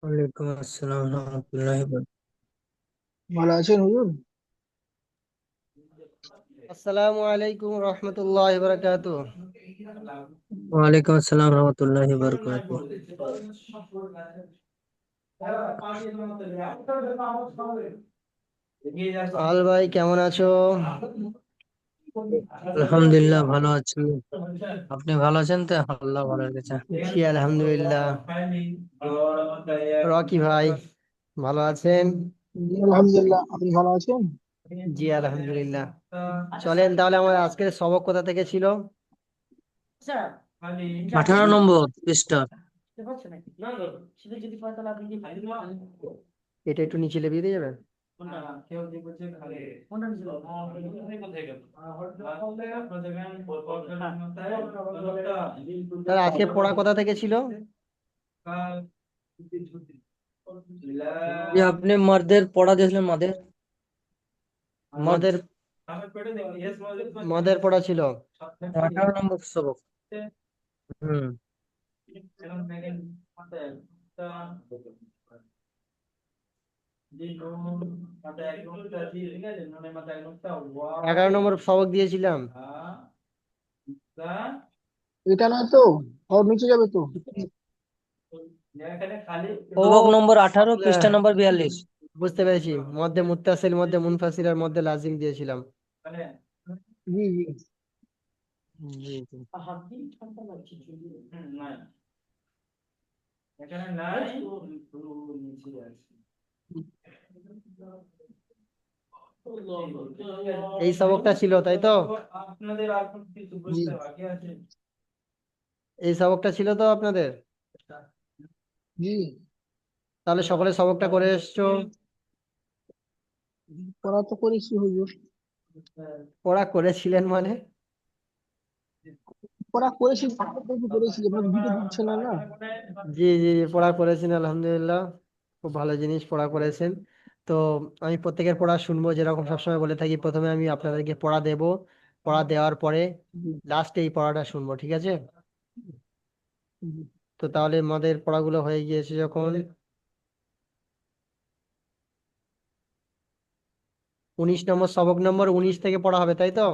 ওয়ালাইকুম আসসালাম রহমতুল্লাহি ভালো আছেন হুজুর? আসসালামু আলাইকুম রহমতুল্লাহ বারাকাতু। ওয়ালাইকুম আসসালাম রহমতুল্লাহি বারাকাতুহু। আল ভাই কেমন আছো? আলহামদুলিল্লাহ ভালো আছি। আপনি ভালো আছেন তো? আল্লাহ ভালো রেখেছে। জি আলহামদুলিল্লাহ। রকি ভাই ভালো আছেন? জি, আলহামদুলিল্লাহ। আপনি ভালো আছেন? জি আলহামদুলিল্লাহ। চলেন তাহলে আমার আজকের সবক কোথা থেকে ছিল? 18 নম্বর পৃষ্ঠা। এটা একটু নিচে লেবিয়ে দিয়ে যাবেন। তাহলে আজকে পড়া কোথা থেকে ছিল? যে আপনি মাদের পড়া দিয়েছিলেন, মাদের মদ। মদের মদের পড়া ছিল। 18 নম্বর সবক। হুম। এগারো নম্বর সবক দিয়েছিলাম। এটা নয় তো, ওর নিচে যাবে তো। ও সবক নম্বর 18, পৃষ্ঠা নম্বর 42। বুঝতে পেরেছি, মধ্যে মুত্তাসিল মধ্যে মুনফাসিল আর মধ্যে লাজিম দিয়েছিলাম। জি জি। জি জি। এই সবকটা ছিল তাই তো? জি এই সবকটা ছিল তো আপনাদের? জি। তাহলে সকলে সবকটা করে এসছো? পড়া তো করেছি হুজুর। পড়া করেছিলেন মানে? পড়া করেছি, করেছি, আপনাকে ভিডিও দিচ্ছে না না। জি জি জি, পড়া করেছেন আলহামদুলিল্লাহ। খুব ভালো জিনিস পড়া করেছেন। তো আমি প্রত্যেকের পড়া শুনবো, যেরকম সবসময় বলে থাকি, প্রথমে আমি আপনাদেরকে পড়া দেব, পড়া দেওয়ার পরে জি লাস্টে এই পড়াটা শুনবো, ঠিক আছে? জি। তো তাহলে আমাদের পড়াগুলো হয়ে গিয়েছে যখন, 19 নম্বর সবক নম্বর 19 থেকে পড়া হবে তাই তো?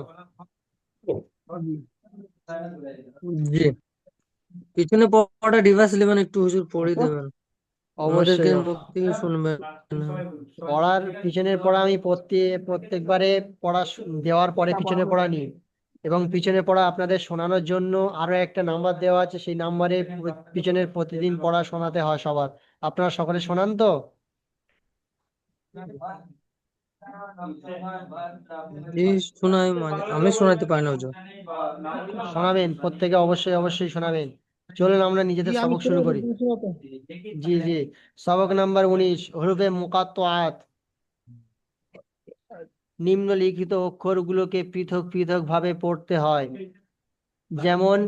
জি। জি, পিছনে পড়াটা ডিভাইস নেবেন, একটু হুজুর পড়ে কত? দেবেন। আমাদেরকে অবশ্যই। মুখ থেকে শুনবেন না। পড়ার পিছনের পড়া আমি প্রত্যেকবারে পড়া দেওয়ার পরে তা পড়া পিছনে হবে। পড়া নিই, এবং পিছনে পড়া আপনাদের শোনানোর জন্য আরো একটা নাম্বার দেওয়া আছে, সেই নাম্বারে পিছনের প্রতিদিন পড়া শোনাতে হয় সবার। আপনারা সকলে শোনান তো? জি, শোনাই মাঝে, আমি শোনাতে পারি না হুজুর। শোনাবেন প্রত্যেকে, অবশ্যই অবশ্যই শোনাবেন। চলুন আমরা জি, নিজেদের আমি সবক শুনে শুরু নেবো, করি। তুমি শুনো তো। জি জি। সবক নাম্বার 19, হরফে মুকাত্তাআত। নিম্নলিখিত অক্ষরগুলোকে পৃথক পৃথক ভাবে পড়তে হয়, যেমন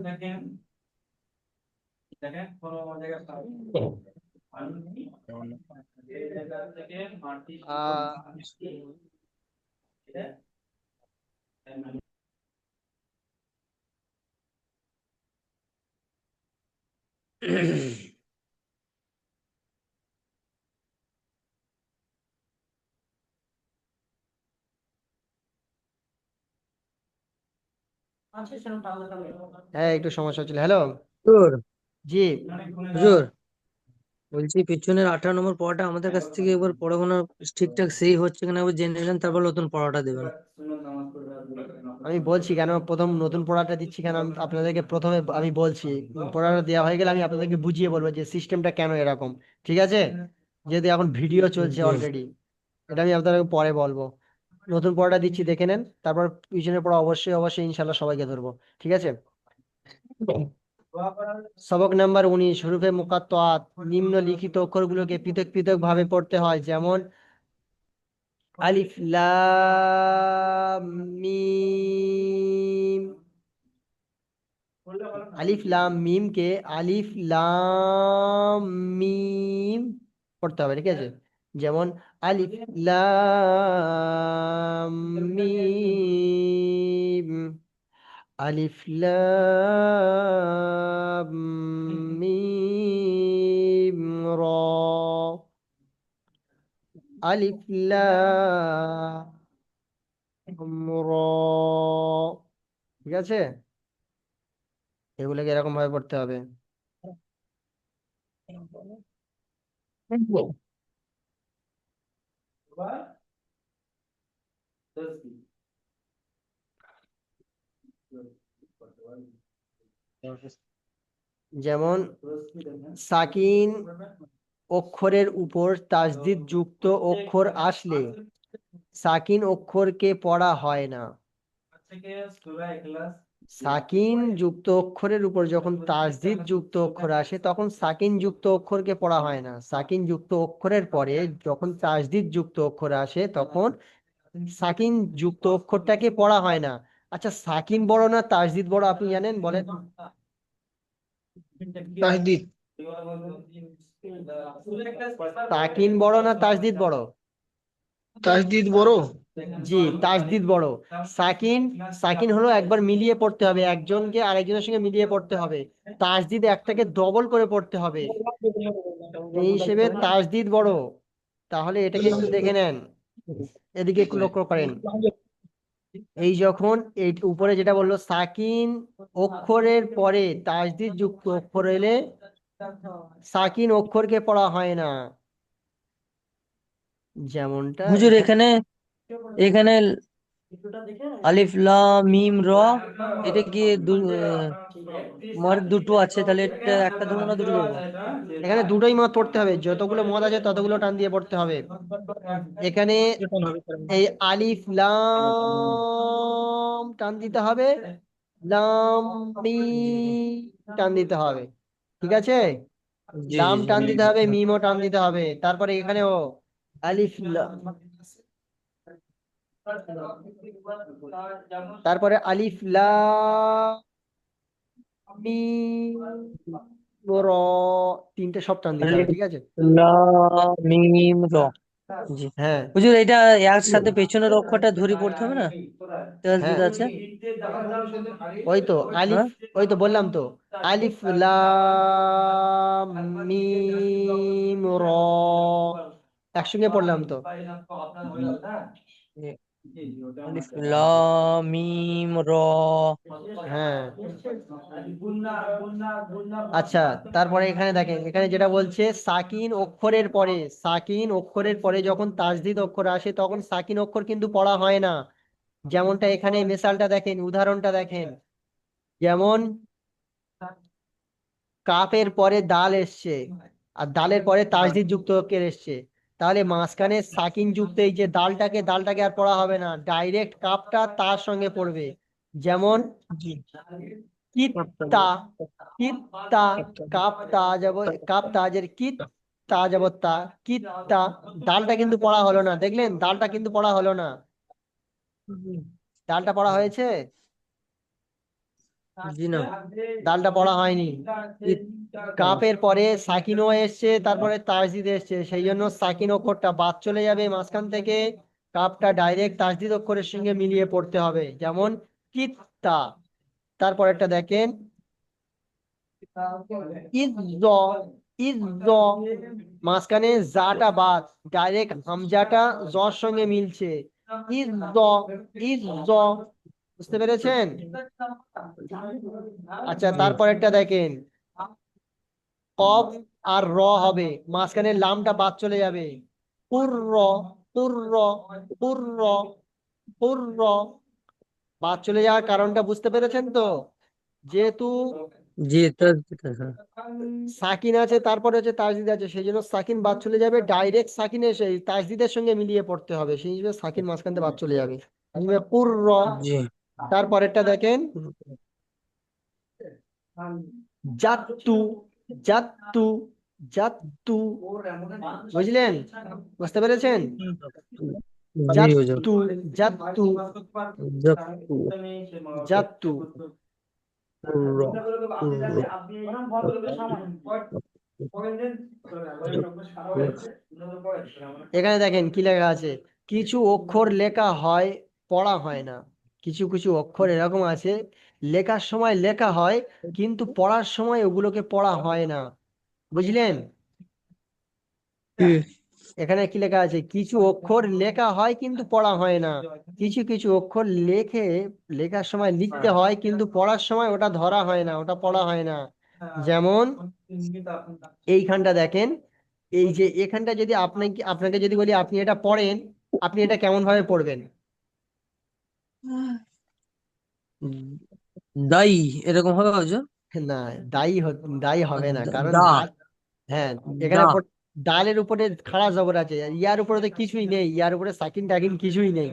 হ্যাঁ, একটু সমস্যা হচ্ছিল। হ্যালো। হুজুর, জি। হুজুর, বলছি পিছনের 18 নম্বর পড়াটা আমাদের কাছ থেকে একবার পড়াশোনা ঠিকঠাক সেই হচ্ছে কিনা একবার জেনে নিলেন, তারপর নতুন পড়াটা দেবেন। আমি বলছি কেন প্রথম নতুন পড়াটা দিচ্ছি, কেন আমি আপনাদেরকে প্রথমে আমি বলছি, পড়াটা দেওয়া হয়ে গেলে আমি আপনাদেরকে বুঝিয়ে বলবো যে সিস্টেমটা কেন এরকম, ঠিক আছে? যেহেতু এখন ভিডিও চলছে জি। অলরেডি, এটা আমি আপনাদেরকে পরে বলবো। নতুন পড়াটা দিচ্ছি, দেখে নেন, তারপর পিছনের পড়া অবশ্যই অবশ্যই ইনশাল্লাহ সবাইকে ধরবো, ঠিক আছে? সবক নাম্বার 19, হরফে মুকাত্তাআত। নিম্নলিখিত অক্ষরগুলোকে পৃথক পৃথক ভাবে পড়তে হয়, যেমন আলিফ লাম মিম। আলিফ লাম মিম কে আলিফ লাম মিম পড়তে হবে, ঠিক আছে? যেমন আলিফ লাম মিম। আলিফ লাম মিম র। আলিফ লাম র। ঠিক আছে, এগুলোকে এরকম ভাবে পড়তে হবে। যেমন সাকিন অক্ষরের উপর তাসদিদ যুক্ত অক্ষর আসলে সাকিন অক্ষরকে পড়া হয় না। সাকিন যুক্ত অক্ষরের উপর যখন তাসদিদ যুক্ত অক্ষর আসে তখন সাকিন যুক্ত অক্ষরকে পড়া হয় না। সাকিন যুক্ত অক্ষরের পরে যখন তাসদিদ যুক্ত অক্ষর আসে তখন সাকিন যুক্ত অক্ষরটাকে পড়া হয় না। আচ্ছা, সাকিন বড় না তাসদিদ বড় আপনি জানেন? বলেন। তাসদিদ। সাকিন বড় না তাসদিদ বড়? তাসদিদ বড়। জি, তাসদিদ বড়। সাকিন সাকিন হলো একবার মিলিয়ে পড়তে হবে, একজনকে আরেকজনের সঙ্গে মিলিয়ে পড়তে হবে। তাসদিদ একটাকে ডবল করে পড়তে হবে, এই হিসেবে তাসদিদ বড়। তাহলে এটাকে একটু দেখে নেন, এদিকে একটু লক্ষ্য করেন। এই যখন এই উপরে যেটা বললো সাকিন অক্ষরের পরে তাসদিদ যুক্ত অক্ষর এলে সাকিন অক্ষরকে পড়া হয় না, যেমনটা হুজুর এখানে। এখানে এখানে আলিফ লাম মিম র, এটা কি দুটো আছে, তাহলে এটা একটা ধরবো না দুটো ধরবো? এখানে দুটোই মত পড়তে হবে, যতগুলো মত আছে ততগুলো টান দিয়ে পড়তে হবে। এখানে কেমন হবে তার এই আলিফ লাম টান দিতে হবে, লাম জি মিম টান দিতে হবে। ঠিক আছে, জি লাম জি টান জি। দিতে হবে, মিমও টান দিতে হবে। তারপরে এখানেও আলিফ তারপরে আলিফ লাম মিম র, তিনটে সব টান দিতে হবে। আলিফ ঠিক আছে, লাম মিম র। জি হ্যাঁ হুজুর, এটা একসাথে পেছনের অক্ষরটা ধরে পড়তে হবে না? হ্যাঁ, তাসদিদ আছে। ওই তো আলিফ, হ্যাঁ ওই তো বললাম তো, আলিফ লাম মিম র, একসঙ্গে পড়লাম তো। জি। আলিফ লাম মিম র। হ্যাঁ, আচ্ছা, তারপরে এখানে দেখেন, এখানে যেটা বলছে সাকিন অক্ষরের পরে, সাকিন অক্ষরের পরে যখন তাসদিদ অক্ষর আসে তখন সাকিন অক্ষর কিন্তু পড়া হয় না। যেমনটা এখানে মিসালটা দেখেন, উদাহরণটা দেখেন। যেমন কাফের পরে দাল এসছে আর দালের পরে তাসদিদ যুক্ত অক্ষর এসছে, তাহলে মাঝখানে সাকিন যুক্ত এই যে দালটাকে আর পড়া হবে না, ডাইরেক্ট কাপটা তার সঙ্গে পড়বে। যেমন জি। কিত্তা, কিত্তা, কাপ্তা যাব, কাপ্তা যের কিত, তা যাব তা, কিত্তা। দালটা কিন্তু পড়া হলো না, দেখলেন দালটা কিন্তু পড়া হলো না। দালটা পড়া হয়েছে? জি না। দালটা পড়া হয়নি। কাপের পরে সাকিনও এসছে, তারপরে তাসদিদ এসছে, সেই জন্য সাকিন অক্ষরটা বাদ চলে যাবে মাঝখান থেকে, কাপটা ডাইরেক্ট তাসদিদ অক্ষরের সঙ্গে মিলিয়ে পড়তে হবে। যেমন কিত্তা। তারপর একটা দেখেন ইজ্জ, ইজ্জ, মাঝখানে জাটা বাদ, ডাইরেক্ট হামজাটা জর সঙ্গে মিলছে, ইজ্জ, ইজ্জ। বুঝতে পেরেছেন? আচ্ছা, জি তারপর একটা দেখেন কফ আর র হবে, মাঝখানে লামটা বাদ চলে যাবে, পুর্র, পুর্র, পুর্র, পুর্র। বাদ চলে যাওয়ার কারণটা বুঝতে পেরেছেন তো? যেহেতু জি হ্যাঁ। সাকিন আছে তারপরে হচ্ছে তাসদিদ আছে, সেই জন্য সাকিন বাদ চলে যাবে, ডাইরেক্ট সাকিন এসে তাসদিদের সঙ্গে মিলিয়ে পড়তে হবে, সেই হিসেবে সাকিন মাঝখান থেকে বাদ চলে যাবে। পুর্র। জি তারপরেরটা দেখেন জাত্তু, জাত্তু, জাত্তু। বুঝলেন? বুঝতে পেরেছেন? জি হুজুর। জাত্তু, জাত্তু, জাক্তু, জাত্তু। পুর্র, পুর্র, এখানে দেখেন কি লেখা আছে, কিছু অক্ষর লেখা হয় পড়া হয় না। কিছু কিছু অক্ষর এরকম আছে লেখার সময় লেখা হয় কিন্তু পড়ার সময় ওগুলোকে পড়া হয় না, বুঝলেন? কি? এখানে কি লেখা আছে, কিছু অক্ষর লেখা হয় কিন্তু পড়া হয় না। কিছু কিছু অক্ষর লেখার সময় লিখতে হয় কিন্তু পড়ার সময় ওটা ধরা হয় না, ওটা পড়া হয় না। যেমন এইখানটা দেখেন, এই যে এখানটা যদি আপনাকে যদি বলি আপনি এটা পড়েন, আপনি এটা কেমন ভাবে পড়বেন? দাই, এরকম হবে হচ্ছে। না, দায়ী হবে না, কারণ দা। ডাল, হ্যাঁ, এখানে দা। ডালের উপরে খাড়া জবর আছে, আর ইয়ার উপরে তো কিছুই নেই, ইয়ার উপরে সাকিন টাকিন কিছুই নেই।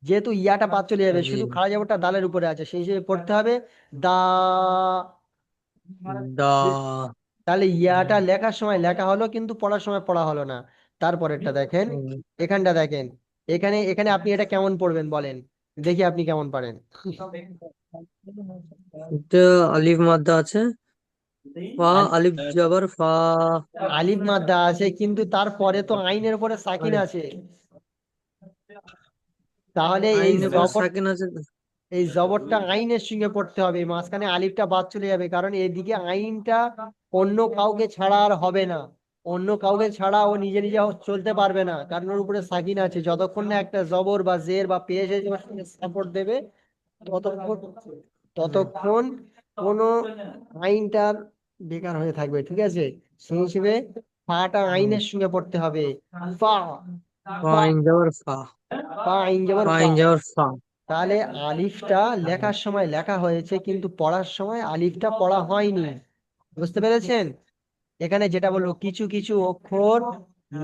যেহেতু ইয়াটা বাদ চলে যাবে, জি। শুধু খাড়া জবরটা ডালের উপরে আছে, সেই হিসেবে পড়তে হবে দা। দা। তাহলে ইয়াটা লেখার সময় লেখা হলো কিন্তু পড়ার সময় পড়া হলো না। তারপরেরটা দেখেন, এখানটা দেখেন, এখানে এখানে আপনি এটা কেমন পড়বেন বলেন, দেখি আপনি কেমন পারেন। এটা আলিফ মাদ্দা আছে। ফা। আল- আলিফ জবর ফা। আলিফ মাদ্দা আছে কিন্তু তারপরে তো আইনের উপরে সাকিন আছে, তাহলে আইনের পর সাকিন আছে। এই জবরটা আইনের সঙ্গে পড়তে হবে, মাঝখানে আলিফটা বাদ চলে যাবে, কারণ এদিকে আইনটা অন্য কাউকে ছাড়া আর হবে না। অন্য কাউকে ছাড়া ও নিজে নিজে চলতে পারবে না, কারণ ওর উপরে সাকিন আছে। যতক্ষণ না একটা জবর বা জের বা পেশ সাপোর্ট দেবে, ততক্ষণ ততক্ষণ কোনো আইনটার বেকার হয়ে থাকবে, ঠিক আছে? সেই হিসেবে ফাটা আইনের সঙ্গে পড়তে হবে। ফা। ফা ফা। আইন জবর ফা। ফা আইন জবর ফা ফা। আইন জবর ফা। তাহলে আলিফটা লেখার সময় লেখা হয়েছে কিন্তু পড়ার সময় আলিফটা পড়া হয়নি, বুঝতে পেরেছেন? এখানে যেটা বলবো, কিছু কিছু অক্ষর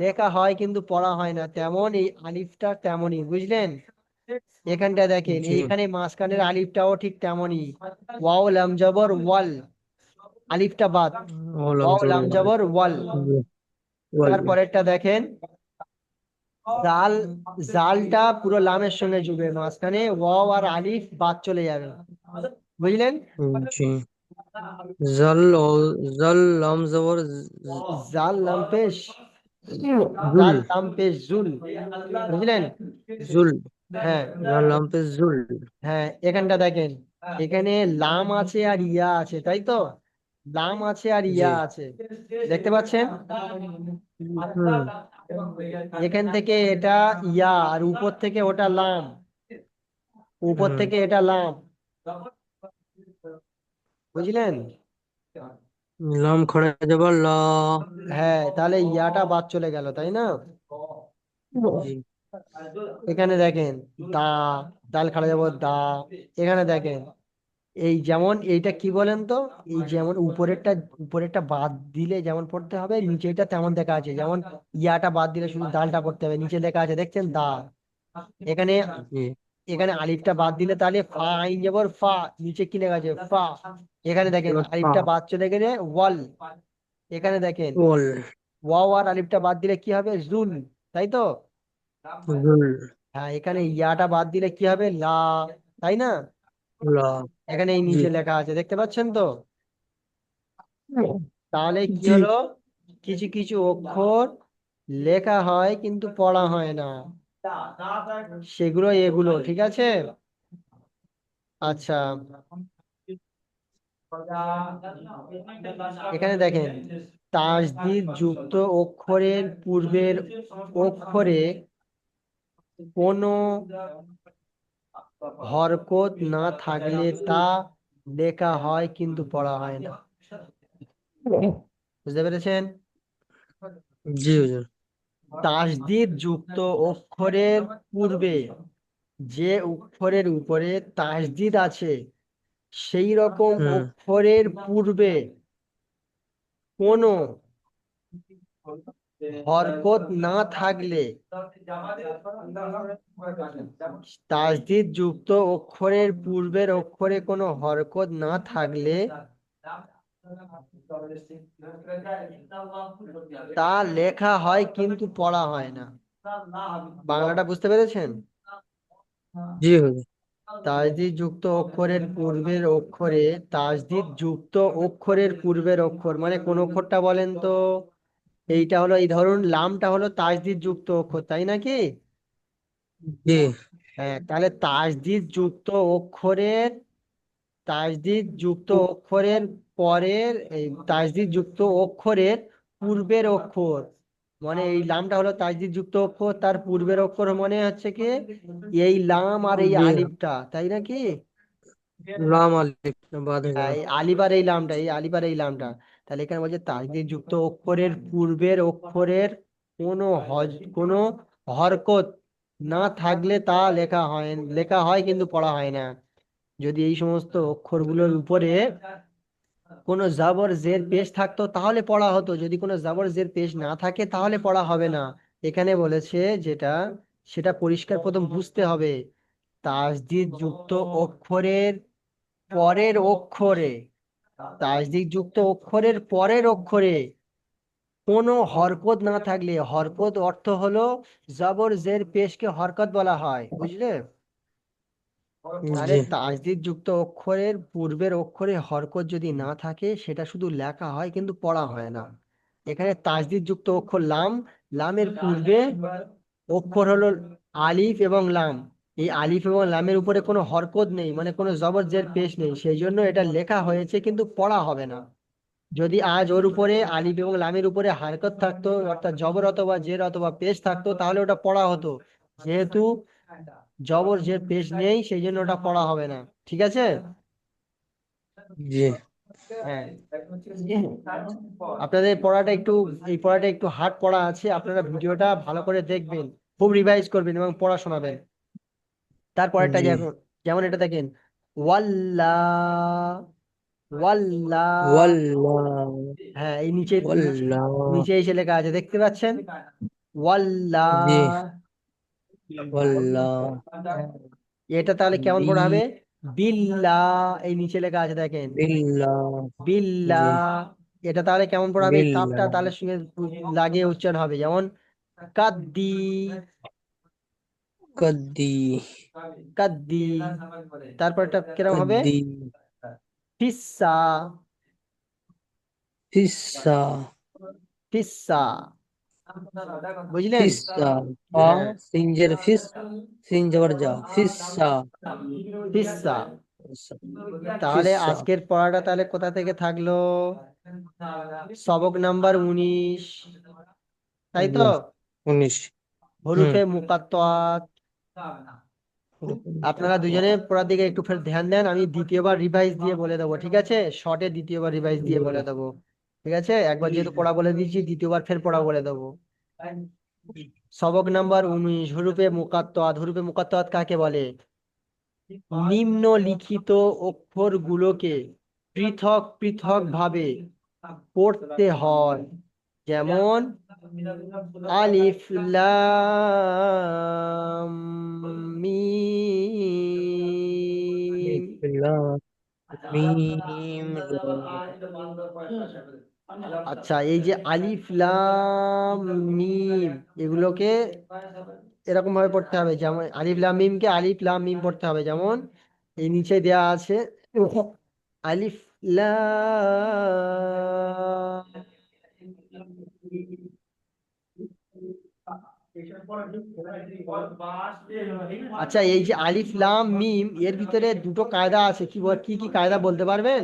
লেখা হয় কিন্তু পড়া হয় না, তেমন এই আলিফটা তেমনই, বুঝলেন? এখানটা দেখেন, জি। এইখানে মাঝখানের আলিফটাও ঠিক তেমনই, ওয়াও লাম জবর ওয়াল, আলিফটা বাদ, ওলাম ওয়াও জবর লাম ওয়াল। জবর ওয়াল। জি, ওয়াল। তারপরেরটা দেখেন, জাল, জালটা পুরো লামের সঙ্গে জুড়বে, মাঝখানে ওয়াও আর আলিফ বাদ চলে যাবে, বুঝলেন? জি। জাল জাল লাম জবর জাল লাম পেশ, জুল। জাল লাম পেশ জুল, বুঝলেন? জুল। হ্যাঁ, জাল লাম পে জুল। হ্যাঁ, এখানটা দেখেন, এখানে লাম আছে আর ইয়া আছে, তাই তো? লাম আছে আর জি। ইয়া আছে, দেখতে পাচ্ছেন? হুম। এখান থেকে এটা ইয়া আর উপর থেকে ওটা লাম, উপর হুম। থেকে এটা লাম, বুঝলেন? লাম খড়া জবর লা। হ্যাঁ, তাহলে ইয়াটা বাদ চলে গেল, তাই না? জি। এখানে দেখেন, দা, দাল খাড়া যাব দা। এখানে দেখেন, এই যেমন এইটা কি বলেন তো, এই যেমন উপরেরটা বাদ দিলে যেমন পড়তে হবে, নিচেটা তেমন দেখা আছে, যেমন ইয়াটা বাদ দিলে শুধু দালটা পড়তে হবে, নিচে লেখা আছে দেখছেন দা। এখানে জি। এখানে আলিফটা বাদ দিলে তাহলে ফা আইন যাবর ফা, নিচে কি লেখা আছে ফা। এখানে দেখেন এবার পা। আলিফটা বাদ চলে গেলে ওয়াল। এখানে দেখেন, ওল। ওয়াও আর আলিফটা বাদ দিলে কি হবে, জুল, তাই তো? জুল। হ্যাঁ, এখানে ইয়াটা বাদ দিলে কি হবে, লা, তাই না? লা। এখানে এই জি। নিচে লেখা আছে, দেখতে পাচ্ছেন তো? তাহলে কি জি। হলো, কিছু কিছু অক্ষর লেখা হয় কিন্তু পড়া হয় না, সেগুলো এগুলো, ঠিক আছে? আচ্ছা, এখানে দেখেন, তাসদিদ যুক্ত অক্ষরের পূর্বের অক্ষরে কোনো হরকত না থাকলে তা লেখা হয় কিন্তু পড়া হয় না, বুঝতে পেরেছেন? জি হুজুর। তাসদিদ যুক্ত অক্ষরের পূর্বে যে অক্ষরের উপরে তাসদিদ আছে, সেই রকম হুম। অক্ষরের পূর্বে কোনো হরকত না থাকলে, তাসদিদ যুক্ত অক্ষরের পূর্বের অক্ষরে কোনো হরকত না থাকলে তা লেখা হয় কিন্তু পড়া হয় না, বাংলাটা বুঝতে পেরেছেন? জি হুজুর। তাসদিদ যুক্ত অক্ষরের পূর্বের অক্ষরে, তাসদিদ যুক্ত অক্ষরের পূর্বের অক্ষর মানে কোন অক্ষরটা বলেন তো? এইটা হলো, এই ধরুন লামটা হলো তাসদিদ যুক্ত অক্ষর, তাই নাকি? জি। হ্যাঁ, তাহলে তাসদিদ যুক্ত অক্ষরের তাসদিদ যুক্ত অক্ষরের পরের এই তাসদিদ যুক্ত অক্ষরের পূর্বের অক্ষর, মানে এই লামটা হলো তাসদিদ যুক্ত অক্ষর, তার পূর্বের অক্ষর মনে হচ্ছে কি এই লাম আর এই জি, আলিফটা, তাই নাকি? লাম আলিফ বাদ হয়ে হ্যাঁ, গেল। এই আলিফ আর এই লামটা, এই আলিফ আর এই লামটা। তাহলে এখানে বলছে তাসদিদ যুক্ত অক্ষরের পূর্বের অক্ষরের কোনো হরকত না থাকলে তা লেখা হয় কিন্তু পড়া হয় না। যদি এই সমস্ত অক্ষরগুলোর উপরে কোনো জাবর জের পেশ থাকতো তাহলে পড়া হতো, যদি কোনো জাবর জের পেশ না থাকে তাহলে পড়া হবে না। এখানে বলেছে যেটা, সেটা পরিষ্কার প্রথম বুঝতে হবে। তাসদিদ যুক্ত অক্ষরের পরের অক্ষরে, তাসদিদ যুক্ত অক্ষরের পরের অক্ষরে কোনো হরকত না থাকলে, হরকত অর্থ হলো জবর জের পেশকে হরকত বলা হয়, বুঝলে? তাহলে জি, তাসদিদ যুক্ত অক্ষরের পূর্বের অক্ষরে হরকত যদি না থাকে সেটা শুধু লেখা হয় কিন্তু পড়া হয় না। এখানে তাসদিদ যুক্ত অক্ষর লাম, লামের পূর্বে অক্ষর হলো আলিফ এবং লাম। এই আলিফ এবং লামের উপরে কোনো হরকত নেই, মানে কোনো জবর জের পেশ নেই, সেই জন্য এটা লেখা হয়েছে কিন্তু পড়া হবে না। যদি আজ ওর উপরে আলিফ এবং লামের উপরে হারকত থাকতো, অর্থাৎ জবর অথবা জের অথবা পেশ থাকতো, তাহলে ওটা পড়া হতো। যেহেতু জবর জের পেশ নেই সেই জন্য ওটা পড়া হবে না। ঠিক আছে? জি, হ্যাঁ, আপনাদের পড়াটা একটু, এই পড়াটা একটু হার্ড পড়া আছে, আপনারা ভিডিওটা ভালো করে দেখবেন, খুব রিভাইজ করবেন এবং পড়া শোনাবেন। তারপরেরটা জি। যেমন, যেমন এটা দেখেন, ওয়াল্লা, ওয়াল্লা। ওয়াল্লাহ, হ্যাঁ, এই নিচে নিচে ওয়াল্লাহ। নিচে এসে লেখা আছে, দেখতে পাচ্ছেন? ওয়াল্লা। জি, ওয়াল্লাহ। এটা তাহলে কেমন বি, পড়া হবে? বিল্লা। এই নিচে লেখা আছে দেখেন, বিল্লাহ। বিল্লা। জি, এটা তাহলে কেমন পড়া হবে? এই কাপটা বিল্লাহ। তাহলে সঙ্গে লাগিয়ে উচ্চারণ হবে, যেমন কাদ্দি, কদ্দি, কাদ্দি। তারপরটা কিরকম হবে? কদ্দি। ফিসা, ফিসা, ফিসা। বুঝলেন? ফিসা। ফা, হ্যাঁ, সিঞ্জের ফিস, সিন জবর যা, ফিসা। ফিসা। তাহলে ফিসা। আজকের পড়াটা তাহলে কোথা থেকে থাকলো? সবক নাম্বার 19, তাই তো? জি, 19। হুম। হরুফে মুকাত্তাত। আপনারা দুজনে পড়ার দিকে একটু ফের ধ্যান দেন, আমি দ্বিতীয়বার রিভাইজ দিয়ে বলে দেবো, ঠিক আছে? শর্টে দ্বিতীয়বার রিভাইজ দিয়ে বলে দেবো, ঠিক আছে? একবার যেহেতু পড়া বলে দিয়েছি, দ্বিতীয়বার ফের পড়া বলে দেবো। সবক নাম্বার 19, হরুফে মুকাত্তাত। হরুফে মুকাত্তাত কাকে বলে? নিম্নলিখিত অক্ষরগুলোকে পৃথক পৃথক ভাবে পড়তে হয়, যেমন আলিফ লাম মিম। বিসমিল্লাহ, মিম, র। আচ্ছা, এই যে আলিফ লাম মিম, এগুলোকে এরকম ভাবে পড়তে হবে, যেমন আলিফ লাম মিমকে আলিফ লাম মিম পড়তে হবে, যেমন এই নিচে দেয়া আছে আলিফ লাম। আচ্ছা, এই যে আলিফ লাম মিম, এর ভিতরে দুটো কায়দা আছে, কি কি কায়দা বলতে পারবেন?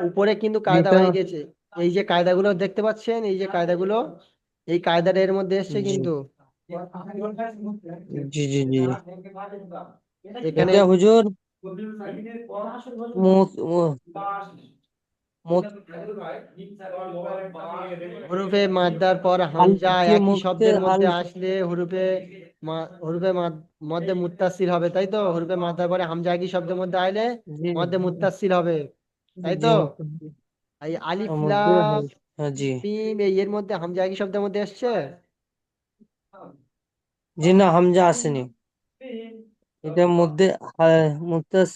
উপরে কিন্তু কায়দা যেটা, হয়ে গেছে, এই যে কায়দাগুলো দেখতে পাচ্ছেন, এই যে কায়দাগুলো, এই কায়দাটা এর মধ্যে এসছে জি, কিন্তু। জি, জি, জি। এখানে এটা হুজুর, মুত, মুত, হরুফে মাদ্দার পর হামজা হালকি একই মুখতে শব্দের হাল। মধ্যে আসলে হরুফে মধ্যে মুত্তাসিল হবে, তাই তো? হরুফে মাদ্দার পরে হামজা একই শব্দের মধ্যে আইলে জি, মধ্যে মুত্তাসিল হবে, তাই জি, তো? এই আলিফ মধ্যে লাম হাল। হ্যাঁ, জি। মিম, এই এর মধ্যে হামজা একই শব্দের মধ্যে এসছে। জি, না হামজা আসেনি। এটার মধ্যে মুত্তাস,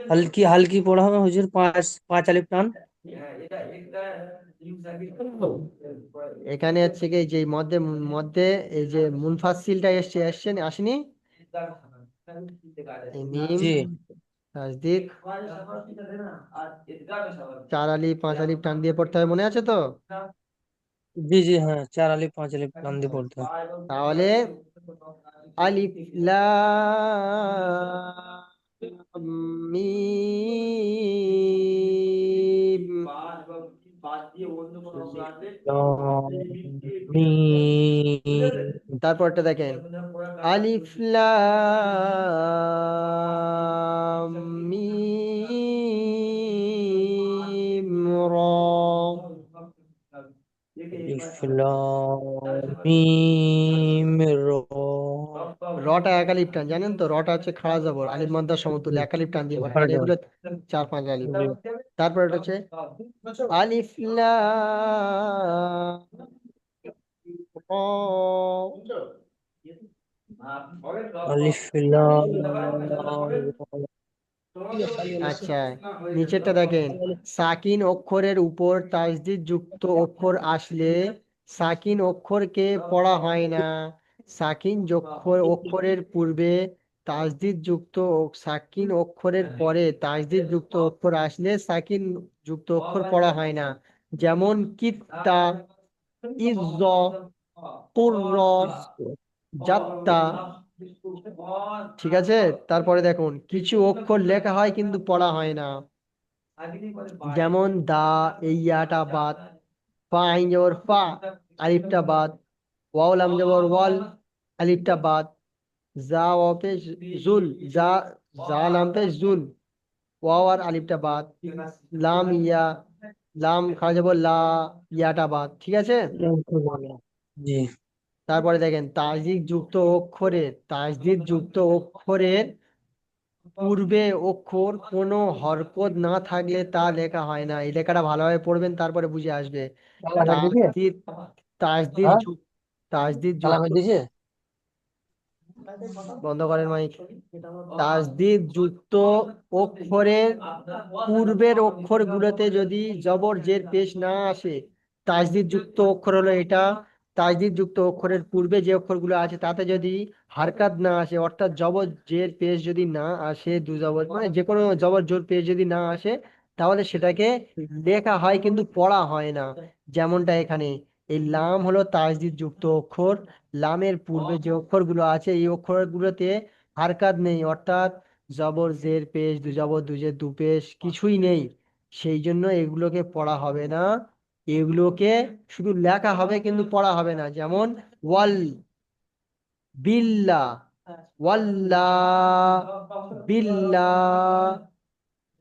হালকি হালকি পড়া হবে হুজুর, পাঁচ পাঁচ আলিফ টান। এখানে হচ্ছে কি যে মধ্যে মধ্যে এই যে মুনফাসিলটা এসছে না, আসেনি? এই মিম, জি, তাসদিদ, 4 আলিফ 5 আলিফ টান দিয়ে পড়তে হবে, মনে আছে তো? জি, জি, হ্যাঁ, চার আলিফ পাঁচ আলিফ টান দিয়ে পড়তে হয়। তাহলে আলিফ লাম মিম। তারপরটা দেখেন, আলিফ লাম মিম র। আলিফ লাম মিম র। রটা একালিপ টান, জানেন তো রটা হচ্ছে খাড়া জবর, আলিফ মাদ্দার সমতুল্য, একালিপ টান দিয়ে পড়ে, কারণ এগুলো 4-5 আলিফ। তারপর এটা হচ্ছে আলিফ লাম র। আলিফ লাম আচ্ছা, নিচেরটা দেখেন, সাকিন অক্ষরের উপর তাসদিদ যুক্ত অক্ষর আসলে সাকিন অক্ষরকে পড়া হয় না। সাকিন অক্ষরের পূর্বে তাসদিদ যুক্ত সাকিন অক্ষরের পরে তাসদিদ যুক্ত অক্ষর আসলে সাকিন যুক্ত অক্ষর পড়া হয় না। যেমন কিত্তা, ইজ্জ, কুর্র, জাত্তা। ঠিক আছে, তারপরে দেখুন কিছু অক্ষর লেখা হয় কিন্তু পড়া হয় না। যেমন দা, এই ইয়াটা বাদ, ফা আইন জবর ফা, আলিফটা বাদ, ওয়াও লাম জবর ওয়াল, আলিফটা বাদ, জা ওয়াও পেশ জুল, জা জা লাম পেশ জুল, ওয়াও আর আলিফটা বাদ, লাম ইয়া, লাম খাওয়া যাব লা, ইয়াটা বাদ। ঠিক আছে, জি। তারপরে দেখেন তাসদিদ যুক্ত অক্ষরের পূর্বে অক্ষর কোনো হরকত না থাকলে তা লেখা হয় না। এই লেখাটা ভালোভাবে পড়বেন, তারপরে বুঝে আসবে। কালামের দিকে। তাসদিদ তাসদিদ হ্যাঁ, যুক্ত তাসদিদ যুক্ত কালামের দিকে। বন্ধ করেন মাইক। তাসদিদ যুক্ত অক্ষরের পূর্বের অক্ষরগুলোতে যদি জবর জের পেশ না আসে, তাসদিদ যুক্ত অক্ষর হলো এটা, তাসদিদ যুক্ত অক্ষরের পূর্বে যে অক্ষরগুলো আছে তাতে যদি হারকাত না আসে, অর্থাৎ জবর জের পেশ যদি না আসে, দু জবর মানে যে কোনো জবর জোর পেশ যদি না আসে, তাহলে সেটাকে লেখা হয় কিন্তু পড়া হয় না। যেমনটা এখানে এই লাম হলো তাসদিদ যুক্ত অক্ষর, লামের পূর্বে যে অক্ষরগুলো আছে এই অক্ষরগুলোতে হারকাত নেই, অর্থাৎ জবর জের পেশ, দু জবর দু জের দু পেশ কিছুই নেই। সেই জন্য এগুলোকে পড়া হবে না, এগুলোকে শুধু লেখা হবে কিন্তু পড়া হবে না। যেমন ওয়াল, বিল্লা, ওয়াল্লা, বিল্লা,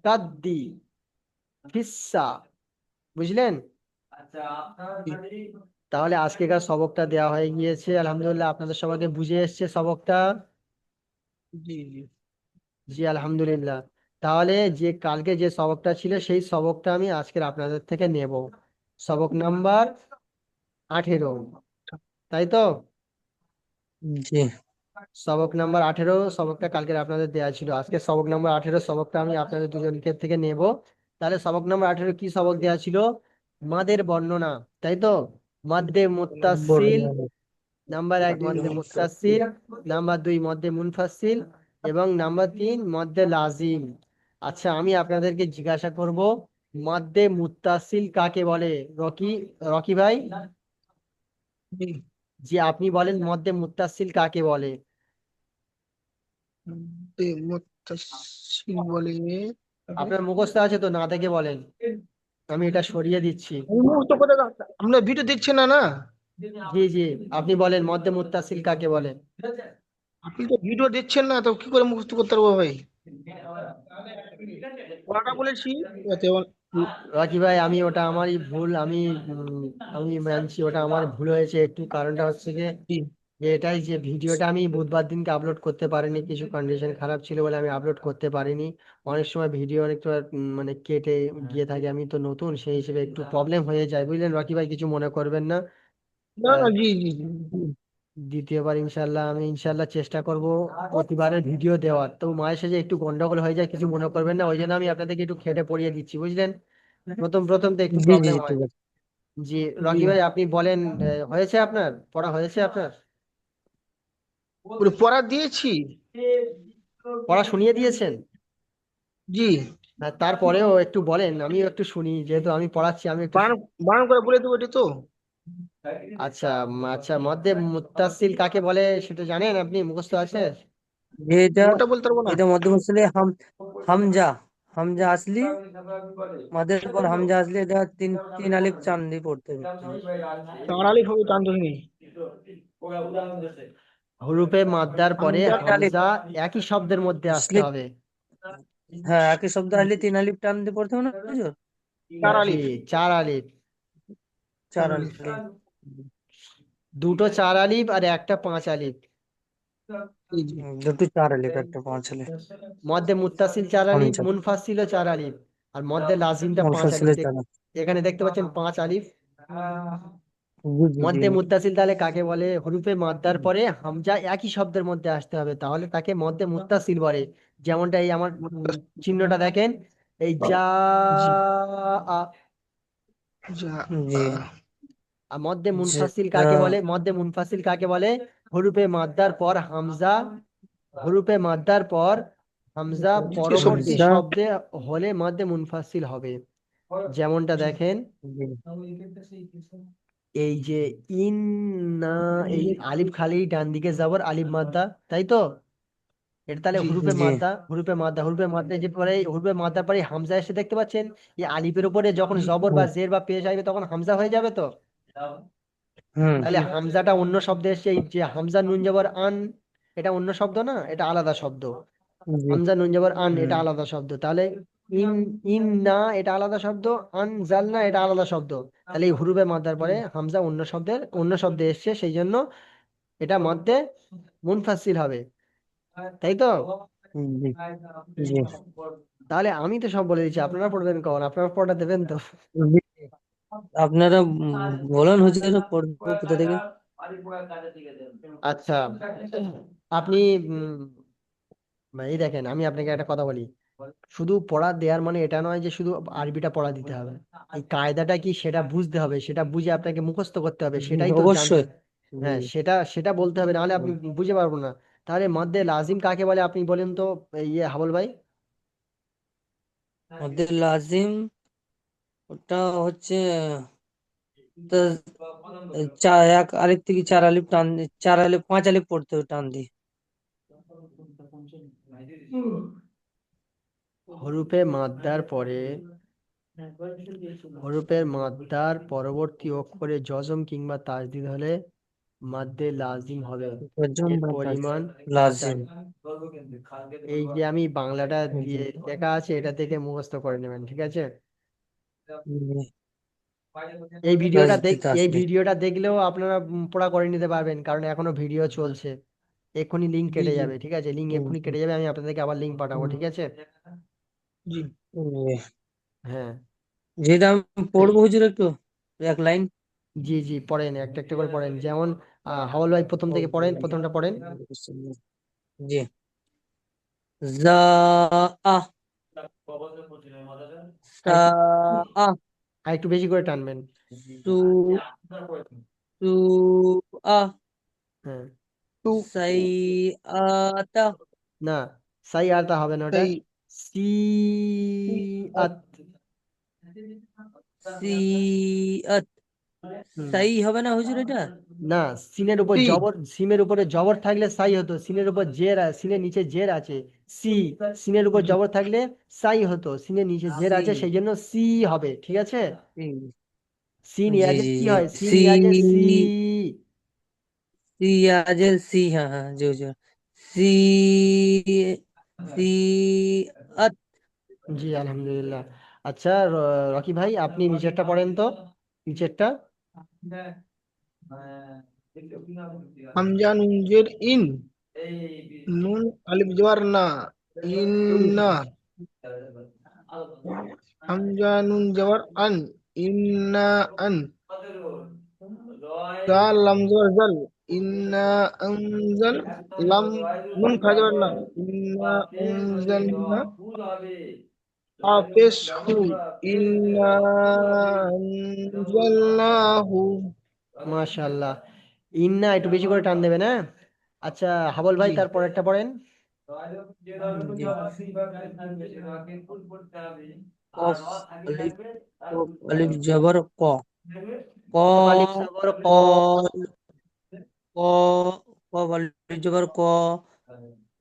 কাদ্দি, ফিসা। বুঝলেন? তাহলে আজকেকার সবকটা দেওয়া হয়ে গিয়েছে, আলহামদুলিল্লাহ আপনাদের সবাইকে বুঝে এসছে সবকটা। জি জি। জি আলহামদুলিল্লাহ। তাহলে যে কালকে যে সবকটা ছিল সেই সবকটা আমি আজকের আপনাদের থেকে নেব, সবক নাম্বার 18, তাই তো? জি সবক নাম্বার 18 সবকটা কালকের আপনাদের দেওয়া ছিল, আজকে সবক নাম্বার 18 সবকটা আমি আপনাদের দুজনকে থেকে নেব। তাহলে সবক নাম্বার 18 কি সবক দেওয়া ছিল? মাদের বর্ণনা, তাই তো? মাদ্দে মুত্তাসিল, নাম্বার 1 মধ্যে মুত্তাসিল, নাম্বার 2 মধ্যে মুনফাসিল, এবং নাম্বার 3 মধ্যে লাজিম। আচ্ছা, আমি আপনাদেরকে জিজ্ঞাসা করব মধ্যে মুত্তাসিল কাকে বলে? রকি, রকি ভাই, জি। যে আপনি বলেন মধ্যে মুত্তাসিল কাকে বলে? মুত্তাসিল বলে, আপনার মুখস্থ আছে তো, না দেখে বলেন, আমি এটা সরিয়ে দিচ্ছি। আমি মুখস্থ করে আপনার ভিডিও দেখছেন না না? জি জি, আপনি বলেন মধ্যে মুত্তাসিল কাকে বলে? আপনি তো ভিডিও দেখছেন না, তো কি করে মুখস্থ করতে পারবো ভাই? পড়াটা বলেছি, ঠিক আছে, রকি ভাই, আমি ওটা আমারই ভুল, আমি মানছি ওটা আমার ভুল হয়েছে একটু। কারণটা হচ্ছে গিয়ে জি। যে এটাই যে ভিডিওটা আমি বুধবার দিনকে আপলোড করতে পারিনি, কিছু কন্ডিশন খারাপ ছিল বলে আমি আপলোড করতে পারিনি। অনেক সময় ভিডিও অনেকটা মানে কেটে গিয়ে থাকে, আমি তো নতুন সেই হিসেবে একটু প্রবলেম হয়ে যায়, বুঝলেন রকি ভাই, কিছু মনে করবেন না। না আহ, না, জি জি জি। দ্বিতীয়বার ইনশাল্লাহ আমি ইনশাল্লাহ চেষ্টা করব প্রতিবারের ভিডিও দেওয়ার। তো মায়ের সাথে একটু গন্ডগোল হয়ে যায়, কিছু মনে করবেন না, ওই জন্য আমি আপনাদেরকে একটু খেটে পড়িয়ে দিচ্ছি, বুঝলেন। প্রথম প্রথম তো একটু জি জি প্রবলেম হয়। ঠিক আছে। জি, জি। রকি ভাই আপনি বলেন, হয়েছে আপনার পড়া হয়েছে আপনার? পুরো পড়া দিয়েছি। পড়া শুনিয়ে দিয়েছেন? জি। তারপরেও একটু বলেন, আমিও একটু শুনি, যেহেতু আমি পড়াচ্ছি আমি একটু বানান বানান করে বলে দেবো এটা তো। আচ্ছা আচ্ছা, মধ্যে মুত্তাসিল কাকে বলে সেটা জানেন আপনি, মুখস্থ আছে? এটা ওটা বলতে পারবো না। এটা মধ্যমস্থলে হামজা হামজা আসলি, মাদের পর হামজা আসলি, এটা তিন তিন আলিফ চান দিয়ে পড়তে হবে। তাড়ালি হবে টানতে। হুরুফে মাদ্দার পরে হামজা তিন আলিফ হামজা একই শব্দের মধ্যে আসতে আসলি, হবে। হ্যাঁ একই শব্দ আসলে তিন আলিফ টান দিয়ে পড়তে হবে না হুজুর? জি, তাড়ালি। 4 আলিফ। চার তাড়ালি। আলিফ। দুটো 4 আলিফ আর একটা 5 আলিফ। জি জি। দুটো চার আলিফ, একটা পাঁচ আলিফ। মধ্যে মুত্তাসিল 4 আলিফ, হামজা মুনফাসিলও 4 আলিফ, আর মধ্যে লাজিমটা 5 আলিফ। মুনফাসিলে চার আলিফ। এখানে দেখতে পাচ্ছেন 5 আলিফ। জি জি জি। মধ্যে মুত্তাসিল তাহলে কাকে বলে? হুরুফে মাদ্দার পরে হামজা একই শব্দের মধ্যে আসতে হবে, তাহলে তাকে মধ্যে মুত্তাসিল বলে। যেমনটা এই আমার চিহ্নটা দেখেন, এই যা জি। আ। যা। জি আর মধ্যে জি। মুনফাসিল কাকে বলে? মধ্যে মুনফাসিল কাকে বলে? হুরুফে মাদ্দার পর হামজা, হুরুফে মাদ্দার পর হামজা দ্বিতীয় শব্দে। পরবর্তী হামজা। শব্দে হলে মধ্যে মুনফাসিল হবে। যেমনটা দেখেন, জি এই যে ইন না, এই আলিফ খালি ডান দিকে যাবার আলিফ মাদ্দা, তাই তো? এটা তাহলে জি। হুরুফে জি। মাদ্দা, হুরুফে মাদ্দা, হুরুফে মাদ্দা, যে পরে হুরুফে মাদ্দার পরে হামজা এসে দেখতে পাচ্ছেন, এই আলিফের উপরে যখন জবর বা হুম জের বা পেশ আসবে তখন হামজা হয়ে যাবে তো। হুম। জি তাহলে হামজাটা অন্য শব্দে এসে, এই যে হামজা নুন জবর আন, এটা অন্য শব্দ না, এটা আলাদা শব্দ। জি। হামজা নুন জবর আন, এটা হুম। আলাদা শব্দ। তাহলে ইন, ইন না এটা আলাদা শব্দ, আন জাল না এটা আলাদা শব্দ। তাহলে এই হুরুফে মাদ্দার পরে হামজা অন্য শব্দে এসছে, সেই জন্য এটা মধ্যে মুনফাসিল হবে, তাই তো? জি জি। তাহলে আমি তো সব বলে দিচ্ছি, আপনারা পড়বেন কখন? আপনারা পড়া দেবেন তো? জি। আপনারা বলেন হুজুর, পড়বো কোথা থেকে? আচ্ছা, আপনি এই দেখেন, আমি আপনাকে একটা কথা বলি, শুধু পড়া দেওয়ার মানে এটা নয় যে শুধু আরবিটা পড়া দিতে হবে। এই কায়দাটা কি সেটা বুঝতে হবে, সেটা বুঝে আপনাকে মুখস্থ করতে হবে, জি, সেটাই তো জানতে। অবশ্যই। জি। হ্যাঁ, সেটা সেটা বলতে হবে, নাহলে আপনি বুঝে পারবো না। তাহলে মধ্যে লাজিম কাকে বলে আপনি বলেন তো, ইয়ে হাবল ভাই? মধ্যে লাজিম, ওটা হচ্ছে তা এক আলিফ থেকে চার আলিফ টান চার আলিফ পাঁচ আলিফ পড়তে হবে টান দিয়ে। হরুপে মাদ্দার পরে, হরফের মাদ্দার পরবর্তী অক্ষরে জজম কিংবা তাসদিদ হলে মাদ্দে লাজিম হবে। তর্জম এর বা পরিমাণ লাজিম। 5 আলিফ। এই যে আমি বাংলাটা জি দিয়ে লেখা আছে, এটা থেকে মুখস্থ করে নেবেন, ঠিক আছে? জি। এই তাসদিদ আসলে। ভিডিওটা দেখলেও আপনারা পড়া করে নিতে পারবেন, কারণ এখনো ভিডিও চলছে। এক্ষুনি লিঙ্ক জি। কেটে জি যাবে, ঠিক আছে? লিঙ্ক হুম, এক্ষুনি হুম, কেটে যাবে, আমি আপনাদেরকে আবার লিঙ্ক পাঠাবো, হুম, ঠিক আছে? জি। জি। হ্যাঁ। যেটা আমি পড়বো হুজুর একটু এক লাইন। জি জি, পড়েন, একটা একটা করে পড়েন। যেমন হাওয়াল ভাই প্রথম থেকে পড়েন, প্রথমটা পড়েন। জি। জা আহ সা আরেকটু, আহ আরেকটু বেশি করে টানবেন। সু সু আহ হ্যাঁ। টু। সাই আতা না, সাই আরটা হবে না, ওটা সেই। সি আত। সি আত। হুম। সাই হবে না হুজুর এটা? না, সিনের উপর সি। জবর, সিমের উপরে জবর থাকলে সাই হতো, সিনের উপর জের সিনের নিচে জের আছে। সি, সিনের উপর জি জবর থাকলে সাই হতো, সিনের নিচে জের সি আছে, সেই জন্য সি হবে, ঠিক আছে? সি। সিন জি ইয়াজের জি কি জি। হয়? সিন সি ইয়াজের সি। সি আজের সি, হ্যাঁ হ্যাঁ জি হুজুর। সি সি আত। জি, আলহামদুলিল্লাহ। আচ্ছা, রকি ভাই আপনি নিচেরটা পড়েন তো, নিচেরটা। হামজা নুনজের ইন। নুন আলিফ জবর না। ইন না। হামজা নুন জবর আন। ইন্না আন। জাল লাম জবর জাল। ইন্না আনজাল। লাম নুন খা জবর না। ইন্না আনজালনা। পেশ হু। ইন্না আনজালনাহু। মাশাআল্লাহ। ইন্না একটু বেশি করে টান দেবেন, হ্যাঁ? আচ্ছা, হাবল ভাই জি। তারপর একটা পড়েন। জি। কফ আলিফ, কফ আলিফ জবর ক, ক কফ আলিফ জবর ক, ক ক ক বালিশ জবর ক,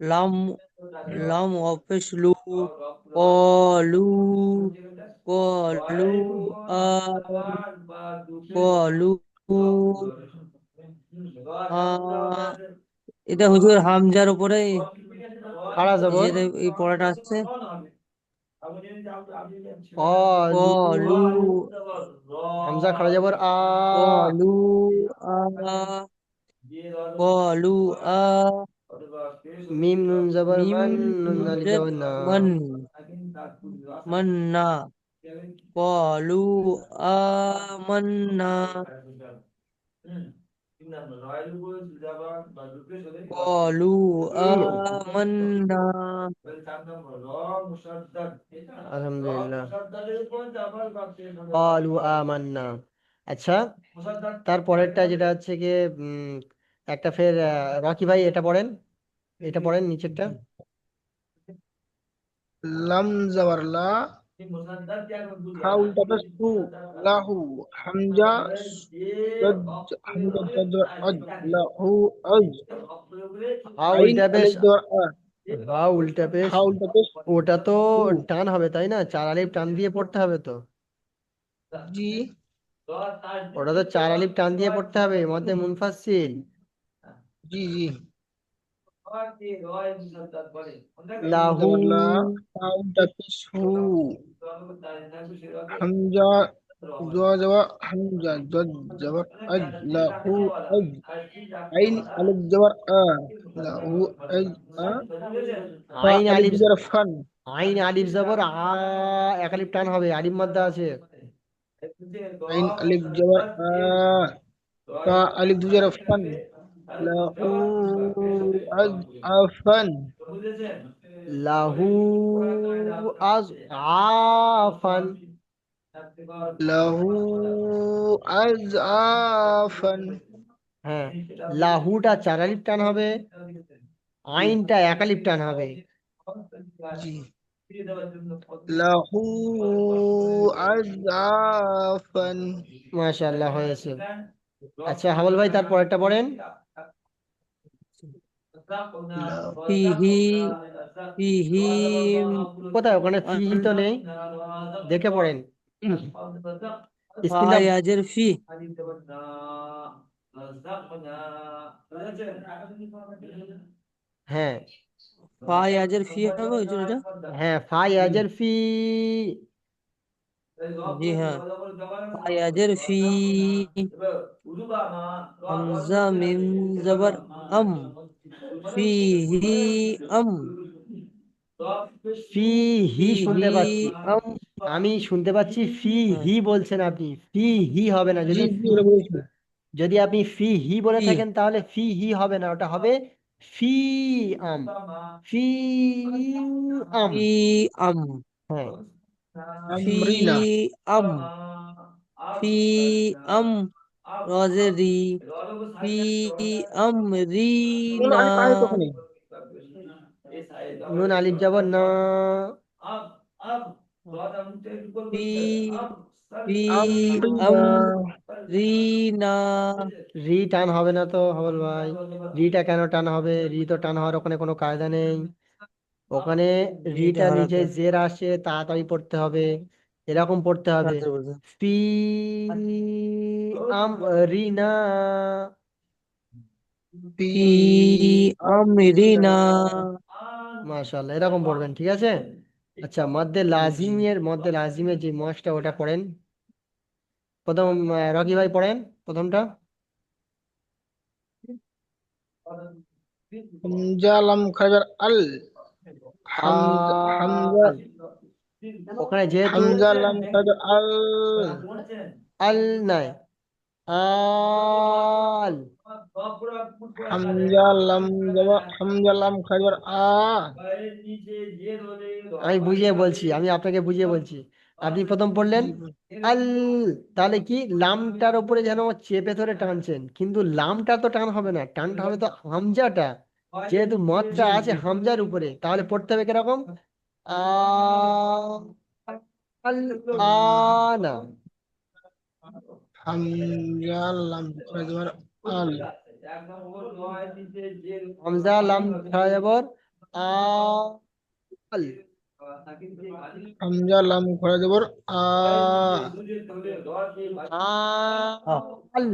লাম লাম অপেশ লু, কলু কলু আ কলু আ এটা হুজুর হামজার উপরে খাড়া এই জবর যে এই পড়াটা আসছে। অলু, কলু হামজা খাড়া জবর আ, কলু আ কলু আ মিম নুন জবর মিম মান, নুন আলিফ জের জবর না, মান মান্না কলু আমান্না কলু আমান্না আলহামদুলিল্লাহ, অলু আমান্না। আচ্ছা, তারপরেরটা যেটা হচ্ছে গিয়ে একটা ফের রকি ভাই এটা পড়েন, এটা পড়েন নিচেরটা। লাম জবর লা, হা উল্টা পেশ হু, লাহু। হামজা জজ, হামজা জজ জবর আজ, লাহু আজ। হা আইন উল্টা পেশ, আলিফ জবর আ, হা উল্টা পেশ, হা উল্টা পেশ ওটা তো হু। টান হবে তাই না? চার আলিফ টান দিয়ে পড়তে হবে তো, জি ওটা তো চার আলিফ টান দিয়ে পড়তে হবে, মধ্যে মুনফাসিল। জি জি। লাম লাহু, জবর লা, হা উল্টা পেশ হু। হামজা জোয়া জবর হামজা জজ জবর আজ, লাহু আজ। আইন আলিফ জবর আ, লাহু আজ আ। ফা আইন আলিফ আলিফ, জবর ফান, আইন আলিফ জবর আ, এক আলিফ টান হবে, আলিফ মাদ্দা আছে। আইন আলিফ জবর আ। ফা আলিফ জবর ফান, লাহু আজ আফান। লাহু আজ আফান, লাহু আজ আফান। হ্যাঁ, লাহুটা চার আলিফ টান হবে, আইনটা এক আলিফ টান হবে। জি। লাহু আজ আফান। মাশাআল্লাহ, হয়েছে। আচ্ছা হাবল ভাই তারপরেরটা পড়েন। ফিহি ফিহিম কোথায় ওখানে ফিহি তো নেই, দেখে পড়েন স্ক্রিনটা। ফায়াজের ফি হ্যাঁ, ফায়াজের ফি হবে হুজুর এটা। হ্যাঁ, ফায়াজের ফি, জি হ্যাঁ, ফায়াজের ফি হামজা মিম জবর আম ফিহি আম ফি হি শুনতে ফিহি পাচ্ছি, আম আমি শুনতে পাচ্ছি ফি হ্যাঁ, হি বলছেন আপনি, ফি হি হবে না। জি যদি জি ওটা বলেছি। যদি আপনি ফি হি বলে ফি থাকেন তাহলে ফি হি হবে না, ওটা হবে ফি আম, ফি আম। ফি আম হ্যাঁ, ফি আমরিনা। আম ফি আম রজে রি ফি আম কোন রিনা আলিফ আয় তখনই। নুন আলিফ যাব না, ফি ফি আম আমরিনা। রিনা রি টান হবে না তো হাবল ভাই, রিটা কেন টান হবে? রি তো টান হওয়ার ওখানে কোনো কায়দা নেই, ওখানে এটা রিটা নিচে হারাতে জের আসে, তাড়াতাড়ি পড়তে হবে, এরকম পড়তে হবে। তাড়াতাড়ি বলতে ফি আম রিনা, ফি ফি আমরিনা। আমরিনা মাশাআল্লাহ, এরকম পড়বেন, ঠিক আছে। আচ্ছা, জি মধ্যে লাজিমের যে মশটা ওটা পড়েন প্রথম। রকি ভাই পড়েন প্রথমটা। হামজা লাম খাজার আল। হামজা হামজা আল, ওখানে যেহেতু হামজা লাম খাজার আল। আল নাই, আল, হামজা লাম জবা হামজা লাম খাজার আ। আমি বুঝিয়ে বলছি, আমি আপনাকে বুঝিয়ে বলছি। আপনি প্রথম পড়লেন জি আল, তাহলে কি লামটার উপরে যেন চেপে ধরে টানছেন, কিন্তু লামটা তো টান হবে না, টানটা হবে তো হামজাটা, যেহেতু মদটা জি আছে জি। হামজার উপরে, তাহলে পড়তে হবে কিরকম? আ, আল, আনা, হামজা লাম খারা জবর আল, হামজা লাম খাড়া জবর আল। হামজা লাম খারা জবর আ, হ্যাঁ, আল।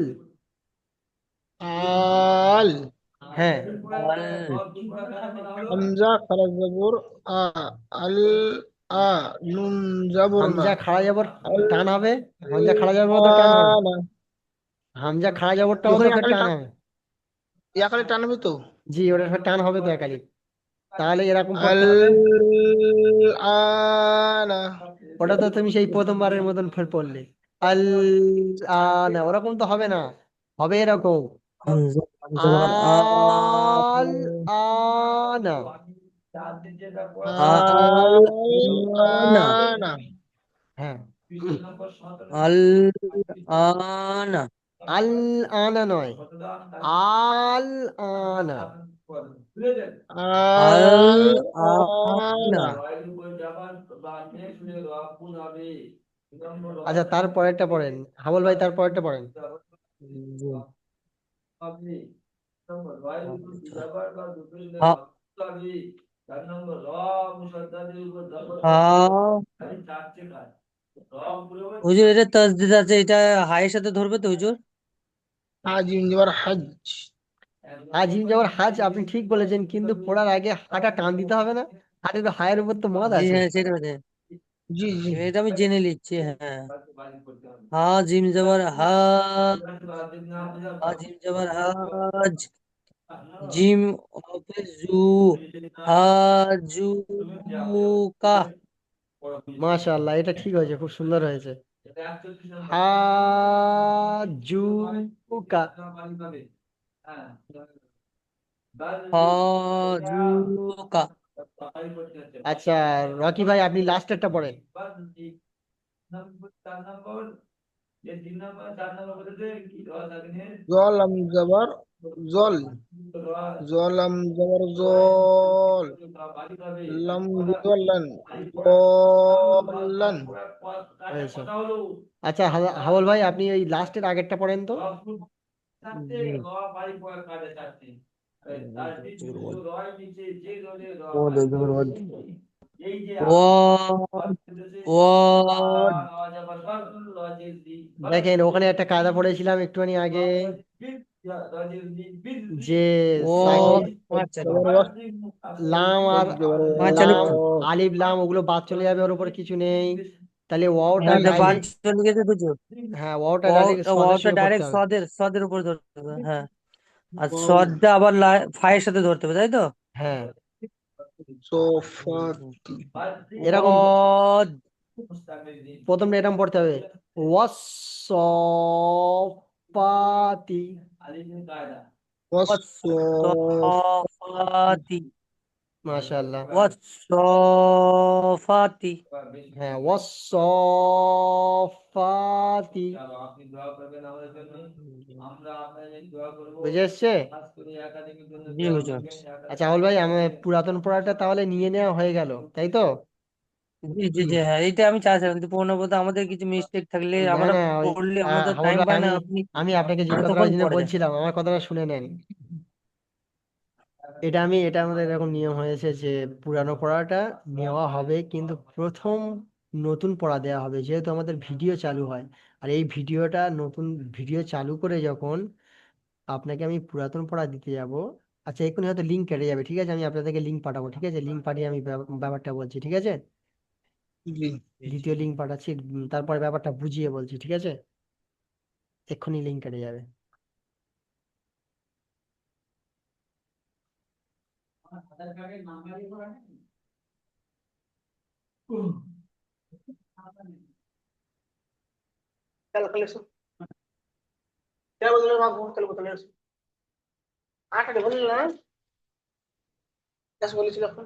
আল। হ্যাঁ, আল, হামজা খারা জবর আ, আল, আ, নুন জবর না, হামজা খাড়া জবর আল, টান হবে। হামজা খাড়া জবর তো টান হবে। আনা। হামজা খাড়া জবরটাও তো ওখানে ফের একালি টান টান, হবে। একালি টানবে তো। জি, ওটা ফের টান হবে তো একালি। তাহলে এরকম আল, পড়তে হবে। আনা। ওটা তো তুমি সেই প্রথমবারের মতন ফের পড়লে। আল আনা, ওরকম তো হবে না। হবে এরকম, হামজা লাম জবর আ, আল আনা। আল, আল, আনা, আনা। হ্যাঁ, আল, আনা, আল আনা নয়, আল আনা। আল, আল, আনা। আনা। আচ্ছা, তার পরেরটা পড়েন। হাবল ভাই, তার পরেরটা পড়েন। জি, আচ্ছা। হা, হা, হুজুর এটা তাসদিদ আছে, এটা হায়ের সাথে ধরবে তো হুজুর? আজিম জবর হজ। আজিম যাওয়ার হাজ, আপনি ঠিক বলেছেন, কিন্তু পড়ার আগে হাঁটা টান দিতে হবে না? হাটের হায়ের উপর তো মদ জি আছে। হ্যাঁ, সেটা আছে। জি জি। এটা আমি জেনে নিচ্ছি, হ্যাঁ। হা জিম জবর হা, হা জিম জবর হাজ, জিম অফে জু, হাজু কা। মাশাআল্লাহ, এটা ঠিক হয়েছে, খুব সুন্দর হয়েছে। হাজুকা। হাজু কা। আচ্ছা, রকি ভাই, আপনি লাস্টেরটা পড়েন। জলাম জবর জল, জলাম জবর জল, লাম জবর লান, জলান। হয়েছে। আচ্ছা, হাবল ভাই, আপনি ওই লাস্টের আগেরটা পড়েন তো। জি, ওয়াদ জবর ওয়াদ, ওয়াদ, ওয়াদ। দেখেন, ওখানে একটা কায়দা পড়েছিলাম একটুখানি আগে, যে ওয়াদ, সাকিব, পাঁচ চালু, জবর ওয়াস, লাম আর ওয়াস জবর পাঁচ চালু লাম, তো। আলিফ লাম ওগুলো বাদ চলে যাবে, ওর উপরে কিছু নেই। তাহলে ওয়াওটা হ্যাঁ, তো বাদ ডাইরেক্ট, চলে গেছে হুজুর। হ্যাঁ ওয়াওটা ওয়াও, ডাইরেক্ট সদের ওয়াওটা সঙ্গে পড়তে ডাইরেক্ট হবে। সদের উপর ধরতে হবে, হ্যাঁ। আর ওয়াও, সদটা আবার ফায়ের সাথে ধরতে হবে, তাই তো? হ্যাঁ, সোফাতি। এরকম ওয়াদ, প্রথমটা এরকম পড়তে হবে, ওয়াসফাতি। ওয়াসফ, ওয়াসফাতি, মাশাআল্লাহ। ওয়াসফাতি। হ্যাঁ, ওয়াসফাতি। বুঝে এসছে? জি হুজুর। আচ্ছা আহুল ভাই, আমার পুরাতন পড়াটা তাহলে নিয়ে নেওয়া হয়ে গেল, তাই তো? জি জি জি, হ্যাঁ, এইটা আমি চাইছিলাম, কিন্তু পূর্ণবত আমাদের কিছু মিস্টেক থাকলে না আমরা না, ওই পড়লে আমরা তো হাবুল টাইম ভাই, পাই না, আমি আপনি আমি আপনাকে যে কথাটা তখন ওই জন্য পড়ে দেন। বলছিলাম, আমার কথাটা শুনে নেন। এটা আমাদের এরকম নিয়ম হয়েছে যে পুরানো পড়াটা নেওয়া হবে, কিন্তু প্রথম নতুন পড়া দেওয়া হবে, যেহেতু আমাদের ভিডিও চালু হয়। আর এই ভিডিওটা, নতুন ভিডিও চালু করে যখন আপনাকে আমি পুরাতন পড়া দিতে যাব, আচ্ছা এক্ষুনি হয়তো লিঙ্ক কেটে যাবে, ঠিক আছে, আমি আপনাদেরকে লিঙ্ক পাঠাবো, ঠিক আছে, লিঙ্ক পাঠিয়ে আমি ব্যাপারটা বলছি, ঠিক আছে। জি। দ্বিতীয় লিঙ্ক পাঠাচ্ছি, তারপরে ব্যাপারটা বুঝিয়ে বলছি, ঠিক আছে। এক্ষুনি লিঙ্ক কেটে যাবে। ক্যালকুলেশন क्या बोल रहे हो आप? ক্যালকুলেশন আট বললেন না, ক্যাশ বলেছিল এখন,